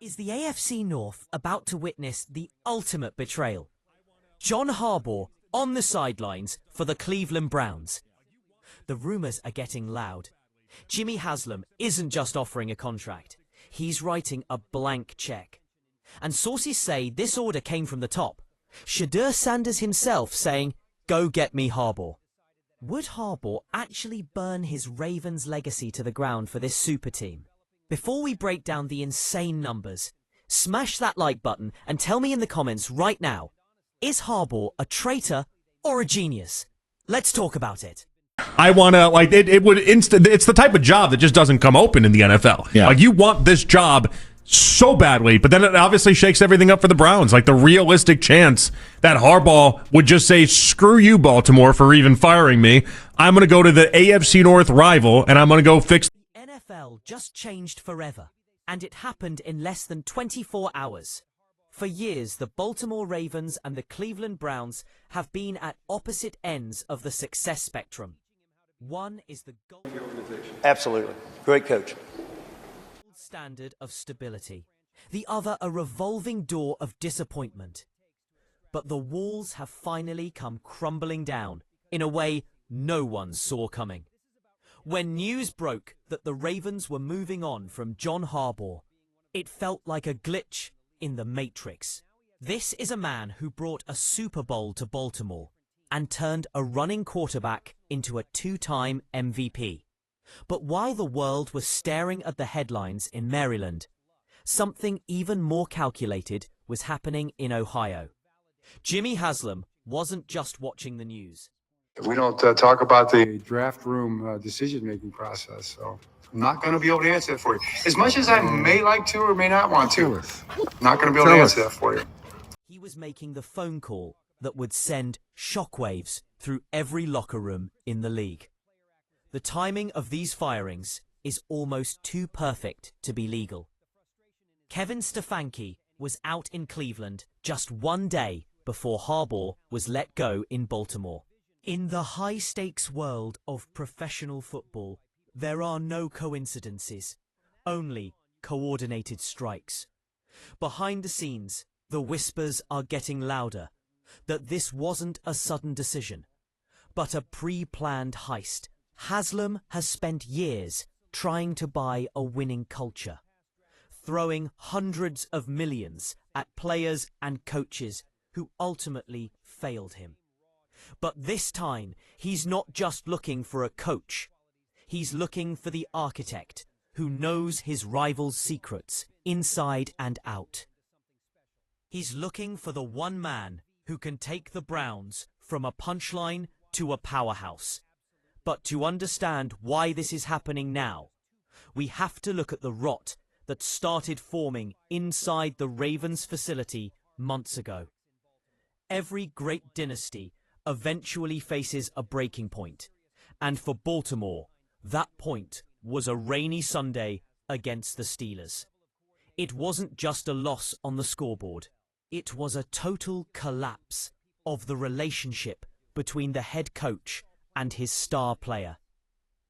Is the AFC North about to witness the ultimate betrayal? John Harbaugh on the sidelines for the Cleveland Browns. The rumours are getting loud. Jimmy Haslam isn't just offering a contract, he's writing a blank cheque. And sources say this order came from the top. Shedeur Sanders himself saying, "Go get me Harbaugh." Would Harbaugh actually burn his Ravens legacy to the ground for this super team? Before we break down the insane numbers, smash that like button and tell me in the comments right now, is Harbaugh a traitor or a genius? Let's talk about it. I want to, like, it's the type of job that just doesn't come open in the NFL. Yeah. Like, you want this job so badly, but then it obviously shakes everything up for the Browns. Like, the realistic chance that Harbaugh would just say, "Screw you, Baltimore, for even firing me. I'm going to go to the AFC North rival, and I'm going to go fix..." The NFL just changed forever, and it happened in less than 24 hours. For years, the Baltimore Ravens and the Cleveland Browns have been at opposite ends of the success spectrum. One is the gold Absolutely. Great coach. standard of stability. The other a revolving door of disappointment. But the walls have finally come crumbling down in a way no one saw coming. When news broke that the Ravens were moving on from John Harbaugh, it felt like a glitch in the Matrix. This is a man who brought a Super Bowl to Baltimore and turned a running quarterback into a two-time MVP. But while the world was staring at the headlines in Maryland, something even more calculated was happening in Ohio. Jimmy Haslam wasn't just watching the news. We don't talk about the draft room decision-making process, so I'm not going to be able to answer that for you. As much as I may like to or may not want to, I'm not going to be able to answer that for you. He was making the phone call that would send shockwaves through every locker room in the league. The timing of these firings is almost too perfect to be legal. Kevin Stefanski was out in Cleveland just one day before Harbaugh was let go in Baltimore. In the high-stakes world of professional football, there are no coincidences, only coordinated strikes. Behind the scenes, the whispers are getting louder that this wasn't a sudden decision, but a pre-planned heist. Haslam has spent years trying to buy a winning culture, throwing hundreds of millions at players and coaches who ultimately failed him. But this time, he's not just looking for a coach. He's looking for the architect who knows his rival's secrets inside and out. He's looking for the one man who can take the Browns from a punchline to a powerhouse. But to understand why this is happening now, we have to look at the rot that started forming inside the Ravens facility months ago. Every great dynasty eventually faces a breaking point, and for Baltimore, that point was a rainy Sunday against the Steelers. It wasn't just a loss on the scoreboard, it was a total collapse of the relationship between the head coach and his star player.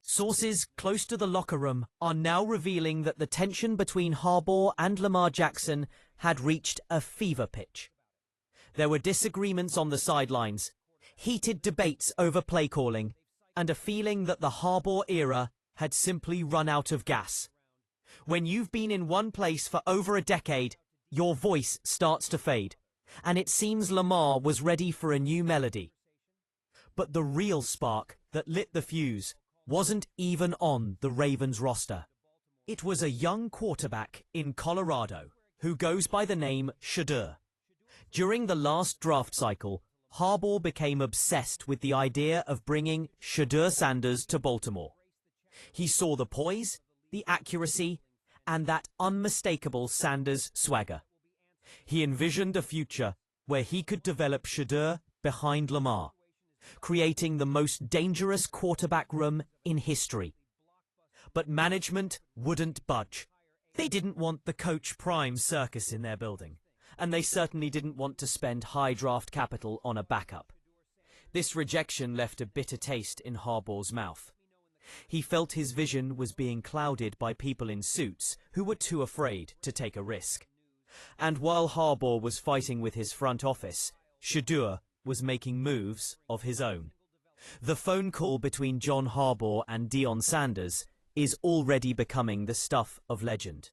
Sources close to the locker room are now revealing that the tension between Harbaugh and Lamar Jackson had reached a fever pitch. There were disagreements on the sidelines, heated debates over play calling, and a feeling that the Harbaugh era had simply run out of gas. When you've been in one place for over a decade, your voice starts to fade, and it seems Lamar was ready for a new melody. But the real spark that lit the fuse wasn't even on the Ravens roster. It was a young quarterback in Colorado who goes by the name Shedeur. During the last draft cycle, Harbaugh became obsessed with the idea of bringing Shedeur Sanders to Baltimore. He saw the poise, the accuracy, and that unmistakable Sanders swagger. He envisioned a future where he could develop Shedeur behind Lamar, creating the most dangerous quarterback room in history. But management wouldn't budge. They didn't want the Coach Prime circus in their building, and they certainly didn't want to spend high draft capital on a backup. This rejection left a bitter taste in Harbaugh's mouth. He felt his vision was being clouded by people in suits who were too afraid to take a risk. And while Harbaugh was fighting with his front office, Shedeur was making moves of his own. The phone call between John Harbaugh and Deion Sanders is already becoming the stuff of legend.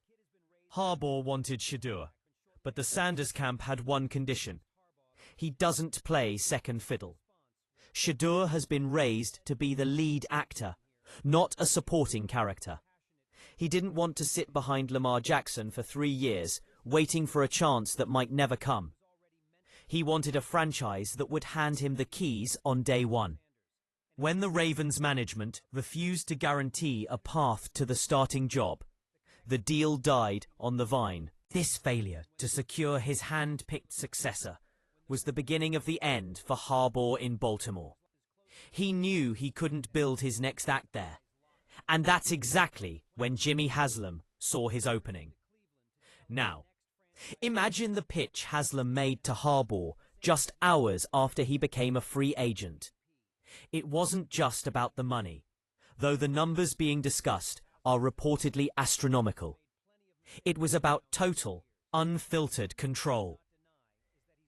Harbaugh wanted Shedeur, but the Sanders camp had one condition. He doesn't play second fiddle. Shedeur has been raised to be the lead actor, not a supporting character. He didn't want to sit behind Lamar Jackson for 3 years, waiting for a chance that might never come. He wanted a franchise that would hand him the keys on day one. When the Ravens management refused to guarantee a path to the starting job, the deal died on the vine. This failure to secure his hand-picked successor was the beginning of the end for Harbaugh in Baltimore. He knew he couldn't build his next act there, and that's exactly when Jimmy Haslam saw his opening. Now, imagine the pitch Haslam made to Harbaugh just hours after he became a free agent. It wasn't just about the money, though the numbers being discussed are reportedly astronomical. It was about total, unfiltered control.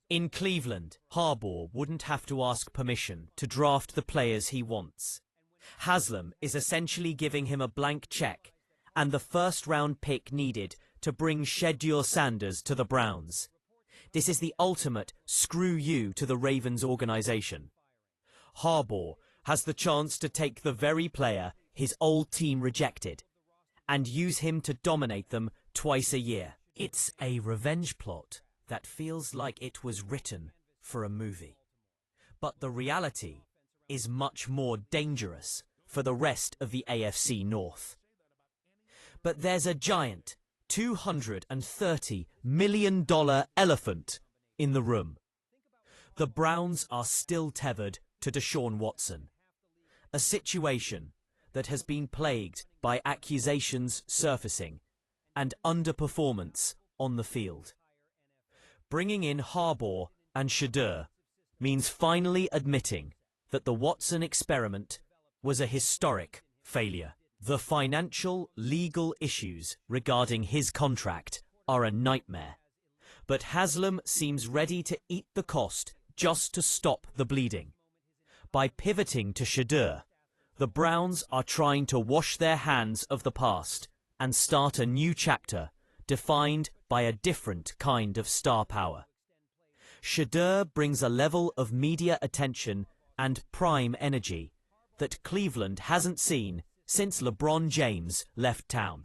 In Cleveland, Harbaugh wouldn't have to ask permission to draft the players he wants. Haslam is essentially giving him a blank check and the first-round pick needed to bring Shedeur Sanders to the Browns. This is the ultimate screw you to the Ravens organization. Harbaugh has the chance to take the very player his old team rejected and use him to dominate them twice a year. It's a revenge plot that feels like it was written for a movie. But the reality is much more dangerous for the rest of the AFC North. But there's a giant $230 million elephant in the room. The Browns are still tethered to Deshaun Watson, a situation that has been plagued by accusations surfacing and underperformance on the field. Bringing in Harbaugh and Shedeur means finally admitting that the Watson experiment was a historic failure. The financial, legal issues regarding his contract are a nightmare, but Haslam seems ready to eat the cost just to stop the bleeding. By pivoting to Shedeur, the Browns are trying to wash their hands of the past and start a new chapter defined by a different kind of star power. Shedeur brings a level of media attention and prime energy that Cleveland hasn't seen since LeBron James left town.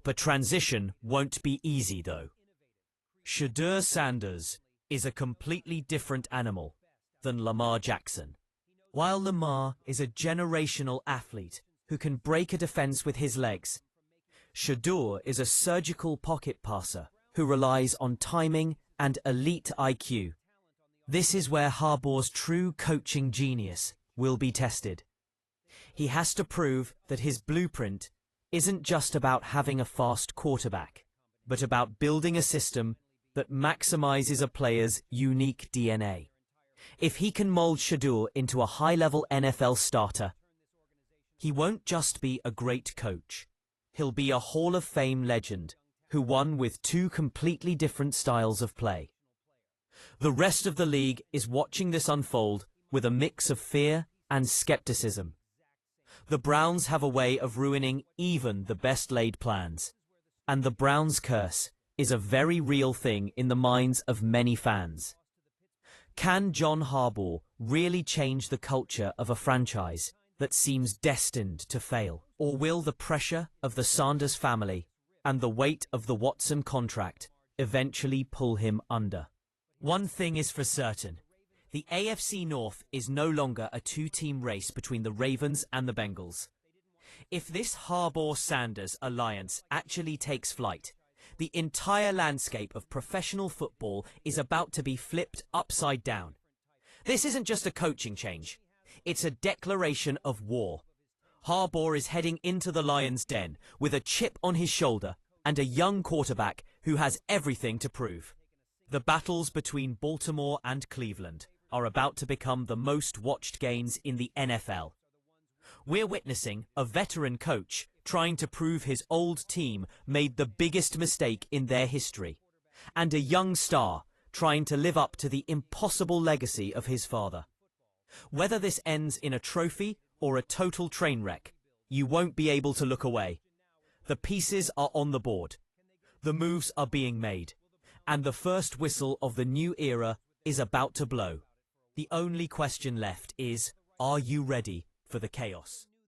But transition won't be easy though. Shedeur Sanders is a completely different animal than Lamar Jackson. While Lamar is a generational athlete who can break a defense with his legs, Shedeur is a surgical pocket passer who relies on timing and elite IQ. This is where Harbaugh's true coaching genius will be tested. He has to prove that his blueprint isn't just about having a fast quarterback, but about building a system that maximizes a player's unique DNA. If he can mold Shedeur into a high-level NFL starter, he won't just be a great coach. He'll be a Hall of Fame legend who won with 2 completely different styles of play. The rest of the league is watching this unfold with a mix of fear and skepticism. The Browns have a way of ruining even the best-laid plans, and the Browns' curse is a very real thing in the minds of many fans. Can John Harbaugh really change the culture of a franchise that seems destined to fail? Or will the pressure of the Sanders family and the weight of the Watson contract eventually pull him under? One thing is for certain. The AFC North is no longer a 2-team race between the Ravens and the Bengals. If this Harbaugh-Sanders alliance actually takes flight, the entire landscape of professional football is about to be flipped upside down. This isn't just a coaching change. It's a declaration of war. Harbaugh is heading into the lion's den with a chip on his shoulder and a young quarterback who has everything to prove. The battles between Baltimore and Cleveland are about to become the most watched games in the NFL. We're witnessing a veteran coach trying to prove his old team made the biggest mistake in their history, and a young star trying to live up to the impossible legacy of his father. Whether this ends in a trophy or a total train wreck, you won't be able to look away. The pieces are on the board. The moves are being made, and the first whistle of the new era is about to blow. The only question left is, are you ready for the chaos?